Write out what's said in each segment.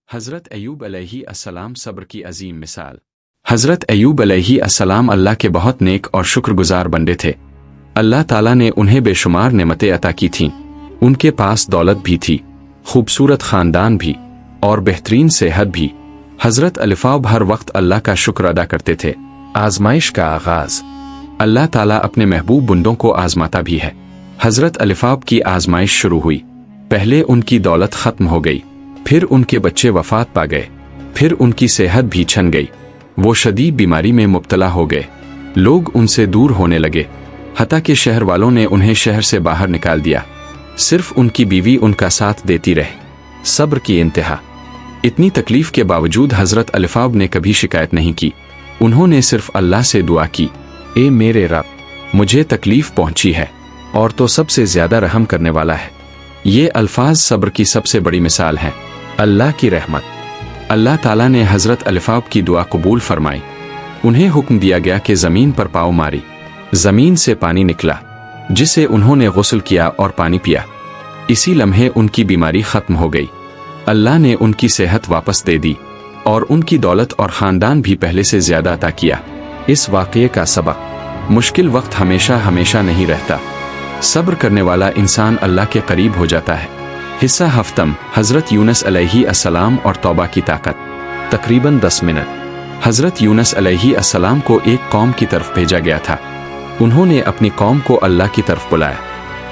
हज़रत अय्यूब अलैहि अस्सलाम सब्र की अजीम मिसाल। हज़रत अय्यूब अलैहि अस्सलाम अल्लाह के बहुत नेक और शुक्रगुजार बंदे थे। अल्लाह ताला ने उन्हें बेशुमार नेमतें अता की थीं। उनके पास दौलत भी थी, खूबसूरत ख़ानदान भी और बेहतरीन सेहत भी। हज़रत अलिफ़ाब हर वक्त अल्लाह का शुक्र अदा करते थे। आजमाइश का आगाज़। अल्लाह ताला अपने महबूब बंदों को आजमाता भी है। हज़रत अलिफ़ाब की आजमाइश शुरू हुई। पहले उनकी दौलत ख़त्म हो गई, फिर उनके बच्चे वफ़ात पा गए, फिर उनकी सेहत भी छन गई। वो शदीद बीमारी में मुब्तला हो गए। लोग उनसे दूर होने लगे, हत्ता कि शहर वालों ने उन्हें शहर से बाहर निकाल दिया। सिर्फ उनकी बीवी उनका साथ देती रहे। सब्र की इंतहा। इतनी तकलीफ के बावजूद हज़रत अलिफ़ाब ने कभी शिकायत नहीं की। उन्होंने सिर्फ अल्लाह से दुआ की, ए मेरे रब, मुझे तकलीफ पहुंची है और तो सबसे ज़्यादा रहम करने वाला है। ये अल्फाज सब्र की सबसे बड़ी मिसाल हैं। अल्लाह की रहमत। अल्लाह ताला ने हज़रत अलिफ़ाब की दुआ कबूल फरमाई। उन्हें हुक्म दिया गया कि ज़मीन पर पाँव मारी। ज़मीन से पानी निकला, जिसे उन्होंने गुस्ल किया और पानी पिया। इसी लम्हे उनकी बीमारी ख़त्म हो गई। अल्लाह ने उनकी सेहत वापस दे दी और उनकी दौलत और ख़ानदान भी पहले से ज़्यादा अता किया। इस वाक़ये का सबक, मुश्किल वक्त हमेशा हमेशा नहीं रहता। सब्र करने वाला इंसान अल्लाह के करीब हो जाता है। हिस्सा हफ्तम, हज़रत यूनुस अलैहि अस्सलाम और तौबा की ताकत। तकरीबन 10 मिनट। हज़रत यूनुस अलैहि अस्सलाम को एक कौम की तरफ भेजा गया था। उन्होंने अपनी कौम को अल्लाह की तरफ बुलाया,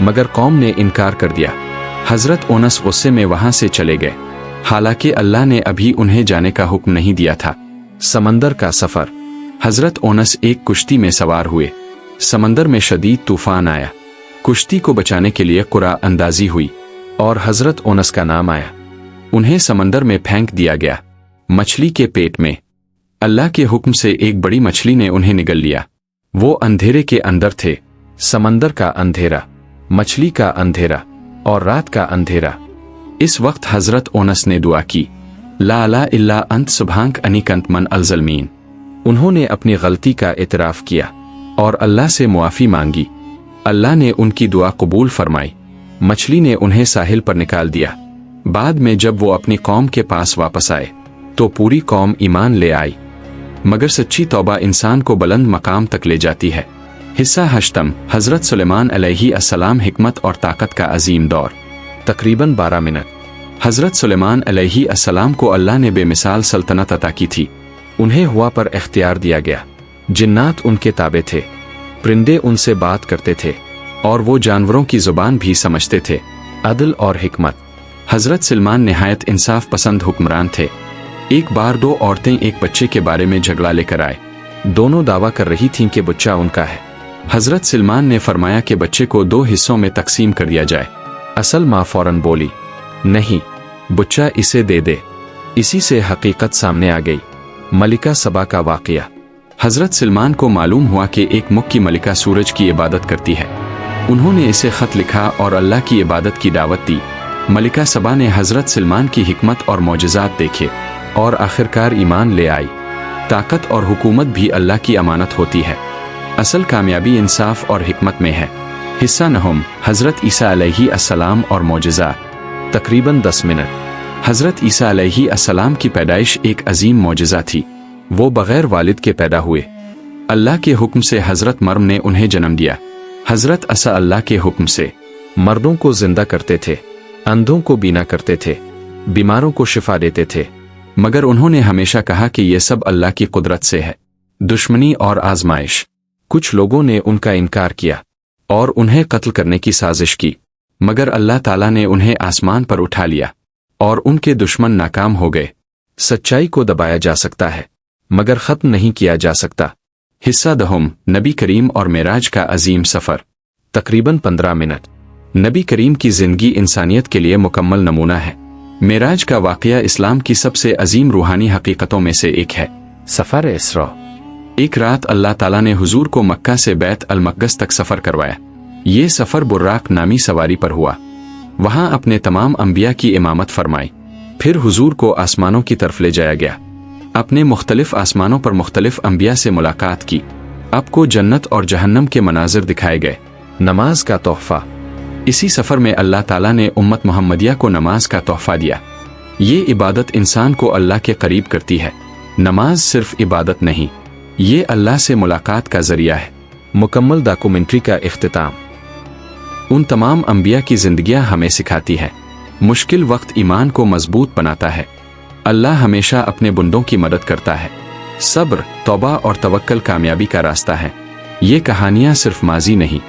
मगर कौम ने इनकार कर दिया। हज़रत यूनुस गुस्से में वहाँ से चले गए, हालांकि अल्लाह ने अभी उन्हें जाने का हुक्म नहीं दिया था। समंदर का सफ़र। हज़रत यूनुस एक कुश्ती में सवार हुए। समंदर में शदीद तूफ़ान आया। कुश्ती को बचाने के लिए कुरा अंदाजी हुई और हज़रत यूनुस का नाम आया। उन्हें समंदर में फेंक दिया गया, मछली के पेट में। अल्लाह के हुक्म से एक बड़ी मछली ने उन्हें निगल लिया। वो अंधेरे के अंदर थे। समंदर का अंधेरा, मछली का अंधेरा और रात का अंधेरा। इस वक्त हज़रत यूनुस ने दुआ की, ला इलाहा इल्ला अंत सुब्हानक अन्नी कुन्तु मिनल ज़ालिमीन। उन्होंने अपनी गलती का इतराफ़ किया और अल्लाह से मुआफ़ी मांगी। अल्लाह ने उनकी दुआ कबूल फरमाई। मछली ने उन्हें साहिल पर निकाल दिया। बाद में जब वो अपनी कौम के पास वापस आए तो पूरी कौम ईमान ले आई। मगर सच्ची तौबा इंसान को बुलंद मकाम तक ले जाती है। हिस्सा हश्तम, हज़रत सुलेमान अलैहि अस्सलाम हिकमत और ताकत का अजीम दौर। तकरीबन 12 मिनट। हज़रत सुलेमान अलैहि अस्सलाम को अल्लाह ने बेमिसाल सल्तनत अता की थी। उन्हें हुआ पर इख्तियार दिया गया। जिन्नात उनके ताबे थे, परिंदे उनसे बात करते थे और वो जानवरों की ज़ुबान भी समझते थे। अदल और हिकमत। हज़रत सुलेमान निहायत इंसाफ पसंद हुक्मरान थे। एक बार 2 औरतें एक बच्चे के बारे में झगड़ा लेकर आए। दोनों दावा कर रही थीं कि बच्चा उनका है। हज़रत सुलेमान ने फरमाया कि बच्चे को 2 हिस्सों में तकसीम कर दिया जाए। असल माँ फौरन बोली, नहीं, बच्चा इसे दे दे। इसी से हकीकत सामने आ गई। मलिका सबा का वाक़या। हज़रत सुलेमान को मालूम हुआ कि एक मुक्की मलिका सूरज की इबादत करती है। उन्होंने इसे ख़त लिखा और अल्लाह की इबादत की दावत दी। मलिका सबा ने हज़रत सुलेमान की हिकमत और मौजज़ात देखे और आखिरकार ईमान ले आई। ताकत और हुकूमत भी अल्लाह की अमानत होती है। असल कामयाबी इंसाफ और हिकमत में है। हिस्सा नहम, हज़रत ईसा अलैहि अस्सलाम और मौजज़ात। तकरीबन 10 मिनट। हज़रत ईसा अलैहि अस्सलाम की पैदाइश एक अजीम मौजज़ा थी। वो बग़ैर वालिद के पैदा हुए। अल्लाह के हुक्म से हज़रत मरयम ने उन्हें जन्म दिया। हज़रत असा अल्लाह के हुक्म से मर्दों को जिंदा करते थे, अंधों को बीना करते थे, बीमारों को शिफा देते थे। मगर उन्होंने हमेशा कहा कि यह सब अल्लाह की कुदरत से है। दुश्मनी और आजमाइश। कुछ लोगों ने उनका इनकार किया और उन्हें कत्ल करने की साजिश की, मगर अल्लाह ताला ने उन्हें आसमान पर उठा लिया और उनके दुश्मन नाकाम हो गए। सच्चाई को दबाया जा सकता है, मगर ख़त्म नहीं किया जा सकता। हिस्सा दहम, नबी करीम और मेराज का अजीम सफ़र। तकरीबन 15 मिनट। नबी करीम की ज़िंदगी इंसानियत के लिए मुकम्मल नमूना है। मेराज का वाक़या इस्लाम की सबसे अजीम रूहानी हकीकतों में से एक है। सफ़र इसरा। एक रात अल्लाह ताला ने हुजूर को मक्का से बैत अल मक़दस तक सफ़र करवाया। ये सफ़र बुर्राक नामी सवारी पर हुआ। वहाँ अपने तमाम अंबिया की इमामत फरमाई। फिर हुजूर को आसमानों की तरफ ले जाया गया। अपने मुख्तलिफ आसमानों पर मुख्तलिफ अंबिया से मुलाकात की। आपको जन्नत और जहन्नम के मनाजिर दिखाए गए। नमाज का तोहफ़ा। इसी सफ़र में अल्लाह ताला ने उम्मत मुहम्मदिया को नमाज का तोहफ़ा दिया। یہ عبادت انسان کو اللہ کے قریب کرتی ہے۔ نماز صرف عبادت نہیں، یہ اللہ سے ملاقات کا ذریعہ ہے۔ مکمل ڈاکومنٹری کا اختتام۔ ان تمام انبیاء کی زندگیاں ہمیں سکھاتی ہے، مشکل وقت ایمان کو مضبوط بناتا ہے۔ اللہ ہمیشہ اپنے بندوں کی مدد کرتا ہے۔ صبر، توبہ اور توکل کامیابی کا راستہ ہے۔ یہ کہانیاں صرف ماضی نہیں،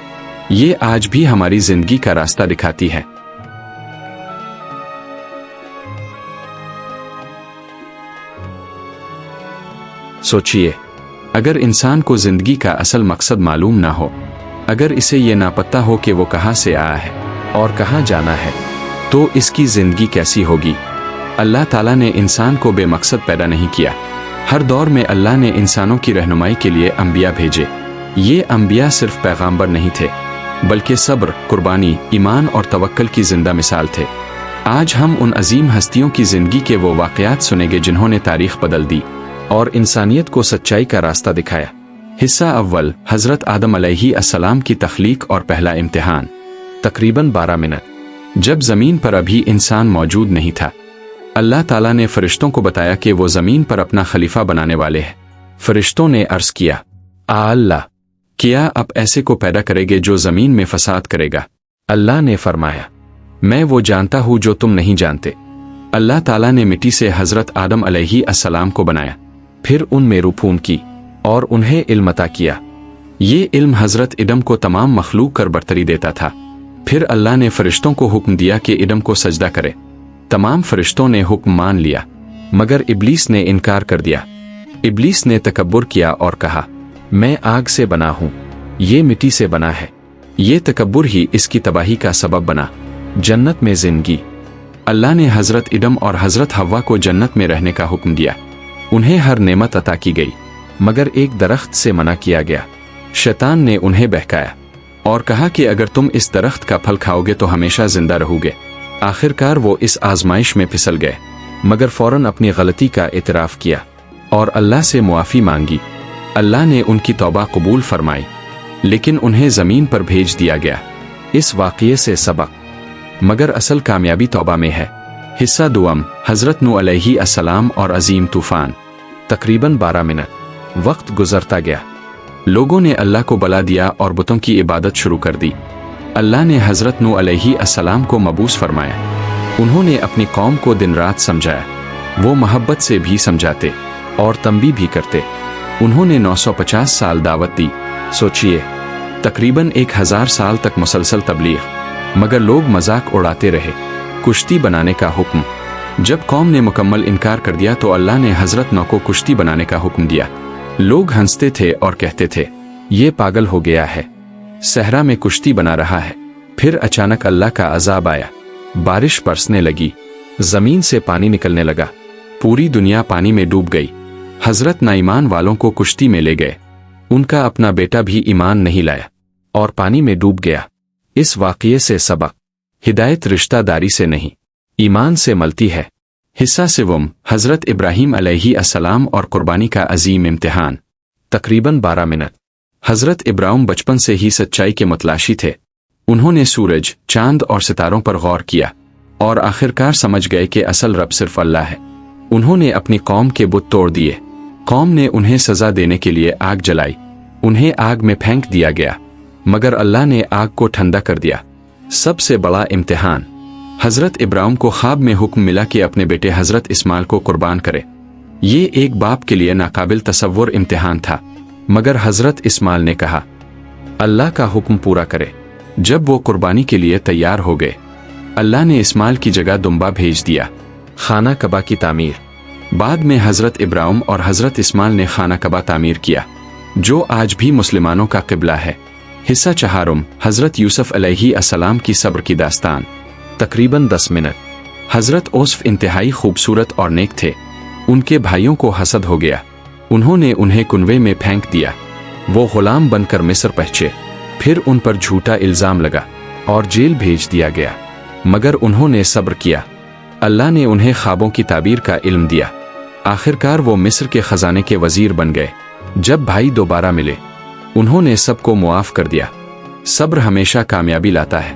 یہ آج بھی ہماری زندگی کا راستہ دکھاتی ہے۔ سوچئے، اگر انسان کو زندگی کا اصل مقصد معلوم نہ ہو، اگر اسے یہ نہ پتہ ہو کہ وہ کہاں سے آیا ہے اور کہاں جانا ہے، تو اس کی زندگی کیسی ہوگی؟ اللہ تعالیٰ نے انسان کو بے مقصد پیدا نہیں کیا۔ ہر دور میں اللہ نے انسانوں کی رہنمائی کے لیے انبیاء بھیجے۔ یہ انبیاء صرف پیغامبر نہیں تھے، بلکہ صبر، قربانی، ایمان اور توکل کی زندہ مثال تھے۔ آج ہم ان عظیم ہستیوں کی زندگی کے وہ واقعات سنیں گے جنہوں نے تاریخ بدل دی اور انسانیت کو سچائی کا راستہ دکھایا۔ حصہ اول، حضرت آدم علیہ السلام کی تخلیق اور پہلا امتحان۔ تقریباً 12 منٹ۔ جب زمین پر ابھی انسان موجود نہیں تھا، اللہ تعالیٰ نے فرشتوں کو بتایا کہ وہ زمین پر اپنا خلیفہ بنانے والے ہیں۔ فرشتوں نے عرض کیا، اللہ، کیا آپ ایسے کو پیدا کرے گے جو زمین میں فساد کرے گا؟ اللہ نے فرمایا، میں وہ جانتا ہوں جو تم نہیں جانتے۔ اللہ تعالیٰ نے مٹی سے حضرت آدم علیہ السلام کو بنایا، پھر ان میں روح پھون کی اور انہیں علم عطا کیا۔ یہ علم حضرت آدم کو تمام مخلوق کر برتری دیتا تھا۔ پھر اللہ نے فرشتوں کو حکم دیا کہ آدم کو سجدہ کرے۔ تمام فرشتوں نے حکم مان لیا، مگر ابلیس نے انکار کر دیا۔ ابلیس نے تکبر کیا اور کہا، میں آگ سے بنا ہوں، یہ مٹی سے بنا ہے۔ یہ تکبر ہی اس کی تباہی کا سبب بنا۔ جنت میں زندگی۔ اللہ نے حضرت آدم اور حضرت حوا کو جنت میں رہنے کا حکم دیا۔ انہیں ہر نعمت عطا کی گئی، مگر ایک درخت سے منع کیا گیا۔ شیطان نے انہیں بہکایا اور کہا کہ اگر تم اس درخت کا پھل کھاؤ گے تو ہمیشہ زندہ رہو گے۔ آخرکار وہ اس آزمائش میں پھسل گئے، مگر فوراً اپنی غلطی کا اعتراف کیا اور اللہ سے معافی مانگی۔ اللہ نے ان کی توبہ قبول فرمائی، لیکن انہیں زمین پر بھیج دیا گیا۔ اس واقعے سے سبق۔ مگر اصل کامیابی توبہ میں ہے۔ حصہ دوم، حضرت نوح علیہ السلام اور عظیم طوفان۔ تقریباً 12 منٹ۔ وقت گزرتا گیا، لوگوں نے اللہ کو بلا دیا اور بتوں کی عبادت شروع کر دی۔ اللہ نے حضرت نوح علیہ السلام کو مبعوث فرمایا۔ انہوں نے اپنی قوم کو دن رات سمجھایا۔ وہ محبت سے بھی سمجھاتے اور تنبیہ بھی کرتے۔ انہوں نے 950 سال دعوت دی۔ سوچئے، تقریباً 1000 سال تک مسلسل تبلیغ، مگر لوگ مذاق اڑاتے رہے۔ کشتی بنانے کا حکم۔ جب قوم نے مکمل انکار کر دیا تو اللہ نے حضرت نوح کو کشتی بنانے کا حکم دیا۔ لوگ ہنستے تھے اور کہتے تھے، یہ پاگل ہو گیا ہے، صحرا میں کشتی بنا رہا ہے۔ پھر اچانک اللہ کا عذاب آیا، بارش برسنے لگی، زمین سے پانی نکلنے لگا، پوری دنیا پانی میں ڈوب گئی۔ حضرت نہ ایمان والوں کو کشتی میں لے گئے، ان کا اپنا بیٹا بھی ایمان نہیں لایا اور پانی میں ڈوب گیا۔ اس واقعے سے سبق۔ ہدایت رشتہ داری سے نہیں، ایمان سے ملتی ہے۔ حصہ سوم، حضرت ابراہیم علیہ السلام اور قربانی کا عظیم امتحان۔ تقریباً 12 منٹ۔ حضرت ابراہیم بچپن سے ہی سچائی کے متلاشی تھے۔ انہوں نے سورج، چاند اور ستاروں پر غور کیا اور آخرکار سمجھ گئے کہ اصل رب صرف اللہ ہے۔ انہوں نے اپنی قوم کے بت توڑ دیے۔ قوم نے انہیں سزا دینے کے لیے آگ جلائی، انہیں آگ میں پھینک دیا گیا، مگر اللہ نے آگ کو ٹھنڈا کر دیا۔ سب سے بڑا امتحان۔ حضرت ابراہیم کو خواب میں حکم ملا کہ اپنے بیٹے حضرت اسماعیل کو قربان کرے۔ یہ ایک باپ کے لیے ناقابل تصور امتحان تھا، مگر حضرت اسماعیل نے کہا، اللہ کا حکم پورا کرے۔ جب وہ قربانی کے لیے تیار ہو گئے، اللہ نے اسماعیل کی جگہ دمبا بھیج دیا۔ خانہ کعبہ کی تعمیر۔ بعد میں حضرت ابراہیم اور حضرت اسماعیل نے خانہ کعبہ تعمیر کیا، جو آج بھی مسلمانوں کا قبلہ ہے۔ حصہ چہارم، حضرت یوسف علیہ السلام کی صبر کی داستان۔ تقریباً 10 منٹ۔ حضرت یوسف انتہائی خوبصورت اور نیک تھے۔ ان کے بھائیوں کو حسد ہو گیا، انہوں نے انہیں کنویں میں پھینک دیا۔ وہ غلام بن کر مصر پہنچے، پھر ان پر جھوٹا الزام لگا اور جیل بھیج دیا گیا، مگر انہوں نے صبر کیا۔ اللہ نے انہیں خوابوں کی تعبیر کا علم دیا۔ آخرکار وہ مصر کے خزانے کے وزیر بن گئے۔ جب بھائی دوبارہ ملے، انہوں نے سب کو معاف کر دیا۔ صبر ہمیشہ کامیابی لاتا ہے۔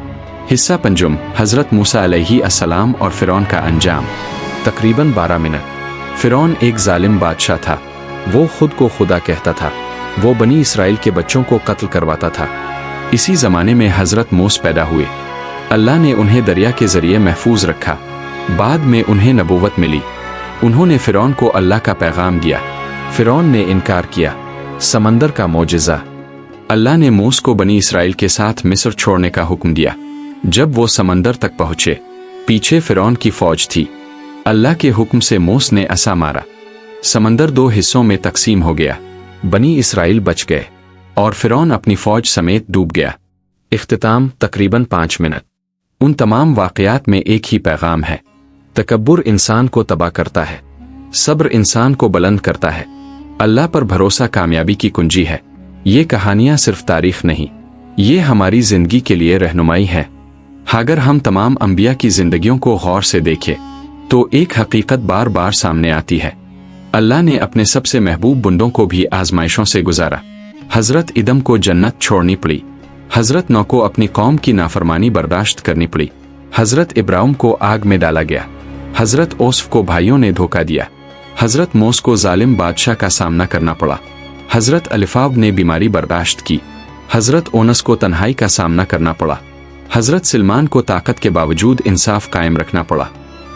حصہ پنجم، حضرت موسیٰ علیہ السلام اور فرعون کا انجام۔ तकरीबन 12 मिनट। फिरौन एक जालिम बादशाह था। वो खुद को खुदा कहता था। वो बनी इसराइल के बच्चों को कत्ल करवाता था। इसी ज़माने में हज़रत मूसा पैदा हुए। अल्लाह ने उन्हें दरिया के ज़रिए महफूज रखा। बाद में उन्हें नबूवत मिली। उन्होंने फिरौन को अल्लाह का पैगाम दिया। फिरौन ने इनकार किया। समंदर का मोजिज़ा। अल्लाह ने मूसा को बनी इसराइल के साथ मिस्र छोड़ने का हुक्म दिया। जब वो समंदर तक पहुँचे, पीछे फिरौन की फौज थी। अल्लाह के हुक्म से मूसा ने असा मारा। समंदर 2 हिस्सों में तकसीम हो गया। बनी इसराइल बच गए और फिरौन अपनी फौज समेत डूब गया। इख्तिताम तकरीबन 5 मिनट। उन तमाम वाक़यात में एक ही पैगाम है। तकब्बुर इंसान को तबाह करता है, सब्र इंसान को बुलंद करता है। अल्लाह पर भरोसा कामयाबी की कुंजी है। ये कहानियाँ सिर्फ तारीख नहीं, ये हमारी ज़िंदगी के लिए रहनुमाई है। अगर हम तमाम अंबिया की ज़िंदगियों को गौर से देखें तो एक हकीकत बार बार सामने आती है। अल्लाह ने अपने सबसे महबूब बंदों को भी आजमाइशों से गुजारा। हज़रत इदम को जन्नत छोड़नी पड़ी। हज़रत नौ को अपनी कौम की नाफरमानी बर्दाश्त करनी पड़ी। हज़रत इब्राहिम को आग में डाला गया। हज़रत ओसफ को भाइयों ने धोखा दिया। हज़रत मूसा को जालिम बादशाह का सामना करना पड़ा। हज़रत अलिफाब ने बीमारी बर्दाश्त की। हज़रत ओनस को तन्हाई का सामना करना पड़ा। हज़रत सलमान को ताकत के बावजूद इंसाफ कायम रखना पड़ा।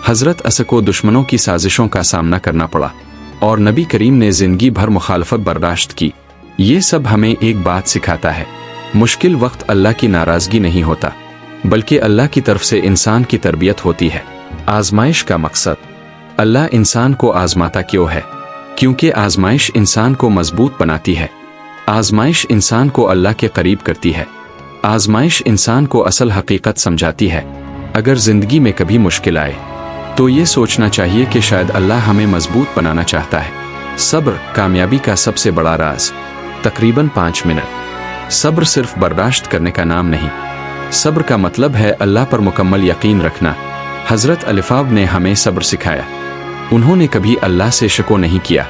हज़रत अस को दुश्मनों की साजिशों का सामना करना पड़ा और नबी करीम ने ज़िंदगी भर मुखालफत बर्दाश्त की। ये सब हमें एक बात सिखाता है, मुश्किल वक्त अल्लाह की नाराज़गी नहीं होता, बल्कि अल्लाह की तरफ से इंसान की तरबियत होती है। आजमाइश का मकसद। अल्लाह इंसान को आजमाता क्यों है? क्योंकि आजमाइश इंसान को मजबूत बनाती है। आजमाइश इंसान को अल्लाह के करीब करती है। आजमाइश इंसान को असल हकीकत समझाती है। अगर ज़िंदगी में कभी मुश्किल आए तो ये सोचना चाहिए कि शायद अल्लाह हमें मजबूत बनाना चाहता है। सब्र कामयाबी का सबसे बड़ा राज। तकरीबन 5 मिनट। सब्र सिर्फ बर्दाश्त करने का नाम नहीं, सब्र का मतलब है अल्लाह पर मुकम्मल यकीन रखना। हज़रत अलिफाब ने हमें सब्र सिखाया। उन्होंने कभी अल्लाह से शको नहीं किया।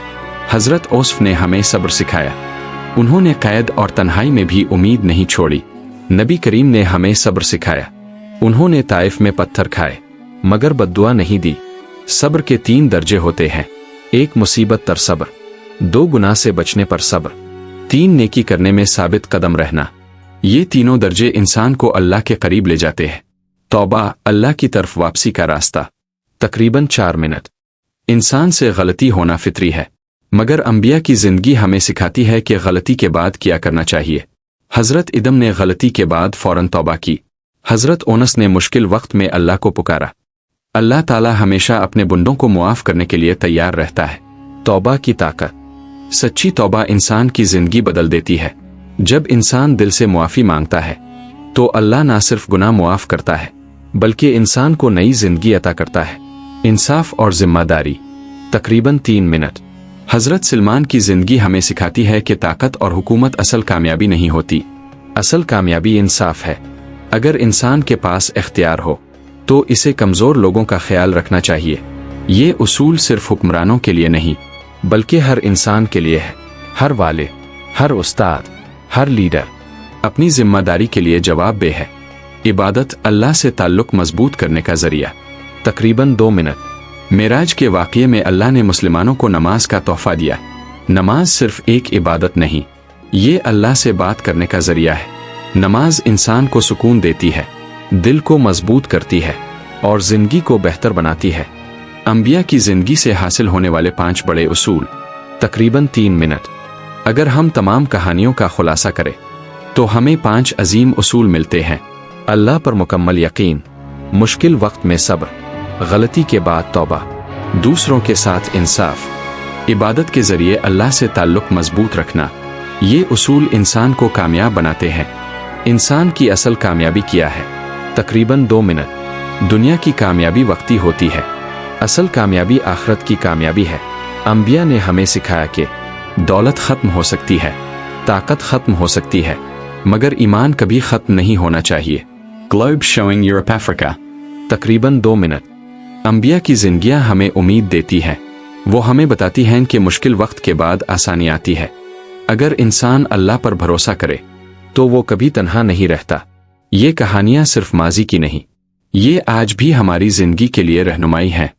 हज़रत ओसफ ने हमें सब्र सिखाया। उन्होंने कैद और तन्हाई में भी उम्मीद नहीं छोड़ी। नबी करीम ने हमें सब्र सिखाया। उन्होंने ताइफ में पत्थर खाए मगर बद्दुआ नहीं दी। सब्र के 3 दर्जे होते हैं। 1 मुसीबत तर सब्र, 2 गुनाह से बचने पर सब्र, 3 नेकी करने में साबित कदम रहना। ये तीनों दर्जे इंसान को अल्लाह के करीब ले जाते हैं। तौबा अल्लाह की तरफ वापसी का रास्ता। तकरीबन 4 मिनट। इंसान से गलती होना फितरी है, मगर अंबिया की जिंदगी हमें सिखाती है कि गलती के बाद क्या करना चाहिए। हज़रत इदम ने गलती के बाद फौरन तौबा की। हज़रत ओनस ने मुश्किल वक्त में अल्लाह को पुकारा। अल्लाह ताला हमेशा अपने बंदों को मुआफ़ करने के लिए तैयार रहता है। तौबा की ताकत। सच्ची तौबा इंसान की जिंदगी बदल देती है। जब इंसान दिल से मुआफ़ी मांगता है तो अल्लाह ना सिर्फ गुनाह मुआफ़ करता है बल्कि इंसान को नई जिंदगी अता करता है। इंसाफ और जिम्मेदारी। तकरीबन 3 मिनट। हज़रत सलमान की जिंदगी हमें सिखाती है कि ताकत और हुकूमत असल कामयाबी नहीं होती। असल कामयाबी इंसाफ है। अगर इंसान के पास इख्तियार हो तो इसे कमज़ोर लोगों का ख्याल रखना चाहिए। ये उसूल सिर्फ हुक्मरानों के लिए नहीं बल्कि हर इंसान के लिए है। हर वाले, हर उस्ताद, हर लीडर अपनी जिम्मेदारी के लिए जवाबदेह है। इबादत अल्लाह से ताल्लुक़ मजबूत करने का ज़रिया। तकरीबन 2 मिनट। मेराज के वाक़ये में अल्लाह ने मुसलमानों को नमाज का तोहफ़ा दिया। नमाज सिर्फ एक इबादत नहीं, ये अल्लाह से बात करने का ज़रिया है। नमाज इंसान को सुकून देती है, दिल को मजबूत करती है और ज़िंदगी को बेहतर बनाती है। अंबिया की ज़िंदगी से हासिल होने वाले 5 बड़े उसूल। तकरीबन 3 मिनट। अगर हम तमाम कहानियों का खुलासा करें तो हमें 5 अजीम उसूल मिलते हैं। अल्लाह पर मुकम्मल यकीन, मुश्किल वक्त में सब्र, गलती के बाद तौबा, दूसरों के साथ इंसाफ, इबादत के ज़रिए अल्लाह से ताल्लुक़ मजबूत रखना। ये उसूल इंसान को कामयाब बनाते हैं। इंसान की असल कामयाबी क्या है? तकरीबन 2 मिनट। दुनिया की कामयाबी वक्ती होती है, असल कामयाबी आखिरत की कामयाबी है। अंबिया ने हमें सिखाया कि दौलत ख़त्म हो सकती है, ताकत ख़त्म हो सकती है, मगर ईमान कभी ख़त्म नहीं होना चाहिए। Globe showing Europe Africa. तकरीबन 2 मिनट। अंबिया की ज़िंदगियाँ हमें उम्मीद देती हैं। वो हमें बताती हैं कि मुश्किल वक्त के बाद आसानी आती है। अगर इंसान अल्लाह पर भरोसा करे तो वो कभी तन्हा नहीं रहता। ये कहानियाँ सिर्फ माजी की नहीं, ये आज भी हमारी ज़िंदगी के लिए रहनुमाई हैं।